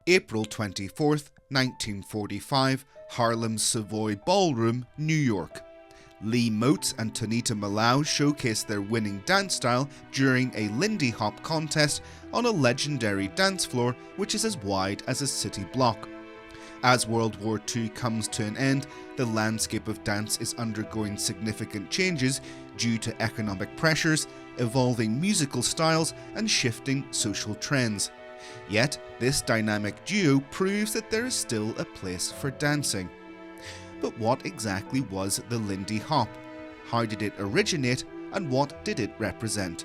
April 24th, 1945, Harlem's Savoy Ballroom, New York. Lee Moats and Tonita Malau showcased their winning dance style during a Lindy Hop contest on a legendary dance floor which is as wide as a city block. As World War II comes to an end, the landscape of dance is undergoing significant changes due to economic pressures, evolving musical styles, and shifting social trends. Yet, this dynamic duo proves that there is still a place for dancing. But what exactly was the Lindy Hop? How did it originate, and what did it represent?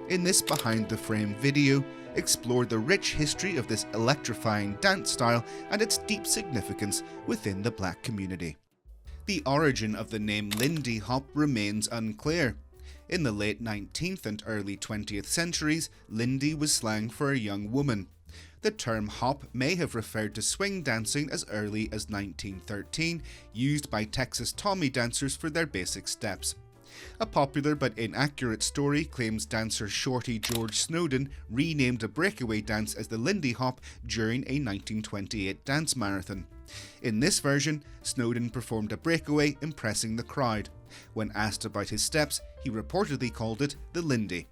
In this Behind the Frame video, explore the rich history of this electrifying dance style and its deep significance within the black community. The origin of the name Lindy Hop remains unclear. In the late 19th and early 20th centuries, Lindy was slang for a young woman. The term hop may have referred to swing dancing as early as 1913, used by Texas Tommy dancers for their basic steps. A popular but inaccurate story claims dancer Shorty George Snowden renamed a breakaway dance as the Lindy Hop during a 1928 dance marathon. In this version, Snowden performed a breakaway, impressing the crowd. When asked about his steps, he reportedly called it the Lindy.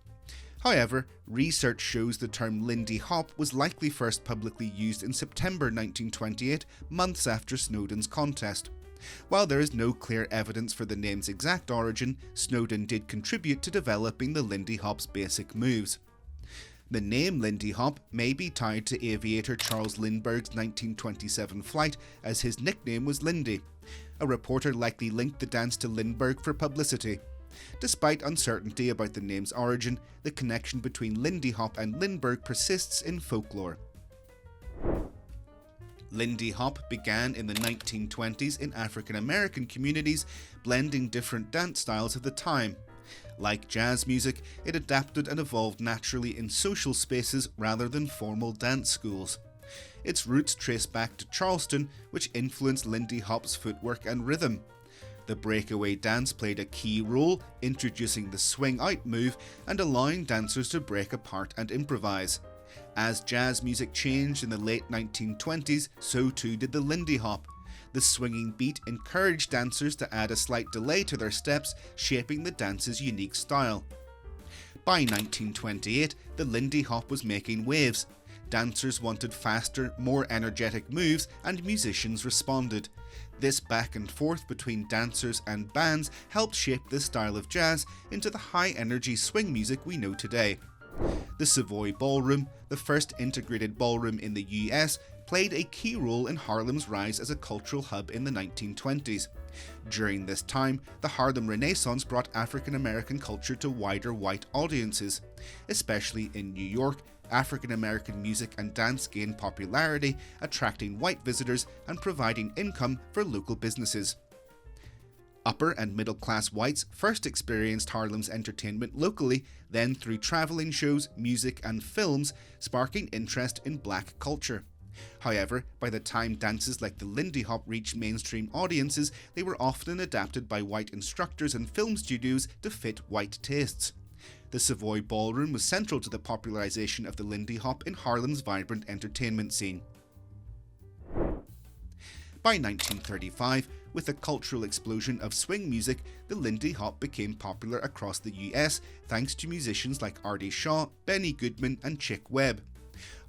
However, research shows the term Lindy Hop was likely first publicly used in September 1928, months after Snowden's contest. While there is no clear evidence for the name's exact origin, Snowden did contribute to developing the Lindy Hop's basic moves. The name Lindy Hop may be tied to aviator Charles Lindbergh's 1927 flight, as his nickname was Lindy. A reporter likely linked the dance to Lindbergh for publicity. Despite uncertainty about the name's origin, the connection between Lindy Hop and Lindbergh persists in folklore. Lindy Hop began in the 1920s in African American communities, blending different dance styles of the time. Like jazz music, it adapted and evolved naturally in social spaces rather than formal dance schools. Its roots trace back to Charleston, which influenced Lindy Hop's footwork and rhythm. The breakaway dance played a key role, introducing the swing out move and allowing dancers to break apart and improvise. As jazz music changed in the late 1920s, so too did the Lindy Hop. The swinging beat encouraged dancers to add a slight delay to their steps, shaping the dance's unique style. By 1928, the Lindy Hop was making waves. Dancers wanted faster, more energetic moves, and musicians responded. This back and forth between dancers and bands helped shape this style of jazz into the high-energy swing music we know today. The Savoy Ballroom, the first integrated ballroom in the US, played a key role in Harlem's rise as a cultural hub in the 1920s. During this time, the Harlem Renaissance brought African American culture to wider white audiences. Especially in New York, African American music and dance gained popularity, attracting white visitors and providing income for local businesses. Upper and middle class whites first experienced Harlem's entertainment locally, then through traveling shows, music and films, sparking interest in black culture. However, by the time dances like the Lindy Hop reached mainstream audiences, they were often adapted by white instructors and film studios to fit white tastes. The Savoy Ballroom was central to the popularization of the Lindy Hop in Harlem's vibrant entertainment scene. By 1935, with the cultural explosion of swing music, the Lindy Hop became popular across the US thanks to musicians like Artie Shaw, Benny Goodman and Chick Webb.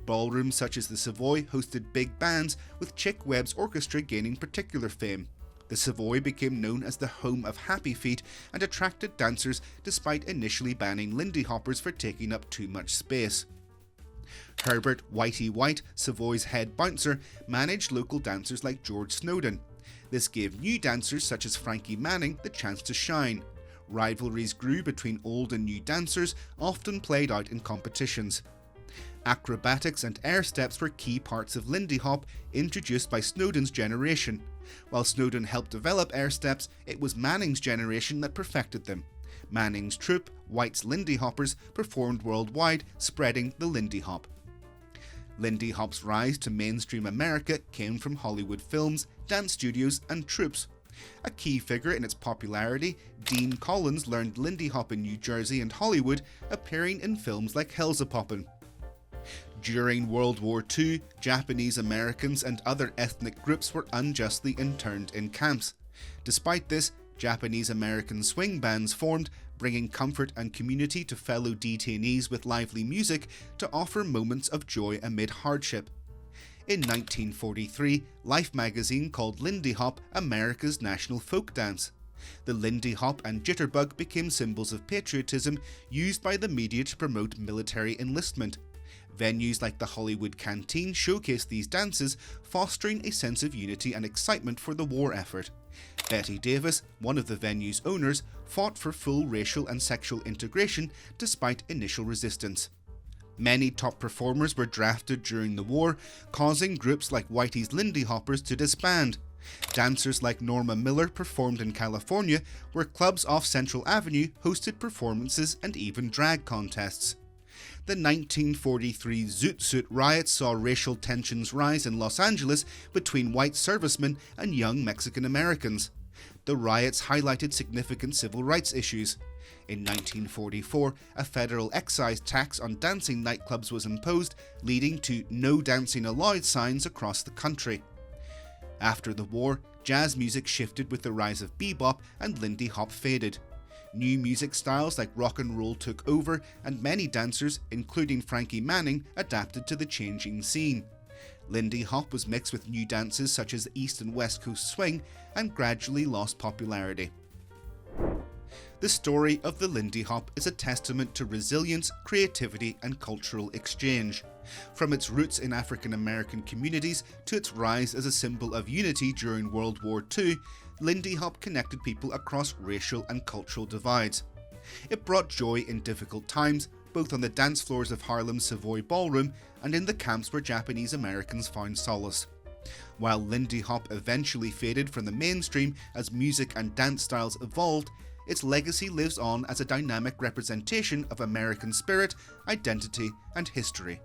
Ballrooms such as the Savoy hosted big bands, with Chick Webb's orchestra gaining particular fame. The Savoy became known as the home of happy feet and attracted dancers despite initially banning Lindy Hoppers for taking up too much space. Herbert Whitey White, Savoy's head bouncer, managed local dancers like George Snowden. This gave new dancers such as Frankie Manning the chance to shine. Rivalries grew between old and new dancers, often played out in competitions. Acrobatics and air steps were key parts of Lindy Hop, introduced by Snowden's generation. While Snowden helped develop air steps, it was Manning's generation that perfected them. Manning's troupe, White's Lindy Hoppers, performed worldwide, spreading the Lindy Hop. Lindy Hop's rise to mainstream America came from Hollywood films, dance studios, and troupes. A key figure in its popularity, Dean Collins learned Lindy Hop in New Jersey and Hollywood, appearing in films like Hellzapoppin'. During World War II, Japanese Americans and other ethnic groups were unjustly interned in camps. Despite this, Japanese American swing bands formed, bringing comfort and community to fellow detainees with lively music to offer moments of joy amid hardship. In 1943, Life magazine called Lindy Hop America's national folk dance. The Lindy Hop and Jitterbug became symbols of patriotism used by the media to promote military enlistment. Venues like the Hollywood Canteen showcased these dances, fostering a sense of unity and excitement for the war effort. Betty Davis, one of the venue's owners, fought for full racial and sexual integration despite initial resistance. Many top performers were drafted during the war, causing groups like Whitey's Lindy Hoppers to disband. Dancers like Norma Miller performed in California, where clubs off Central Avenue hosted performances and even drag contests. The 1943 Zoot Suit riots saw racial tensions rise in Los Angeles between white servicemen and young Mexican Americans. The riots highlighted significant civil rights issues. In 1944, a federal excise tax on dancing nightclubs was imposed, leading to "No Dancing Allowed" signs across the country. After the war, jazz music shifted with the rise of bebop, and Lindy Hop faded. New music styles like rock and roll took over, and many dancers, including Frankie Manning, adapted to the changing scene. Lindy Hop was mixed with new dances such as East and West Coast swing, and gradually lost popularity. The story of the Lindy Hop is a testament to resilience, creativity, and cultural exchange. From its roots in African American communities to its rise as a symbol of unity during World War II, Lindy Hop connected people across racial and cultural divides. It brought joy in difficult times, both on the dance floors of Harlem's Savoy ballroom and in the camps where Japanese Americans found solace. While Lindy Hop eventually faded from the mainstream as music and dance styles evolved, its legacy lives on as a dynamic representation of American spirit, identity, and history.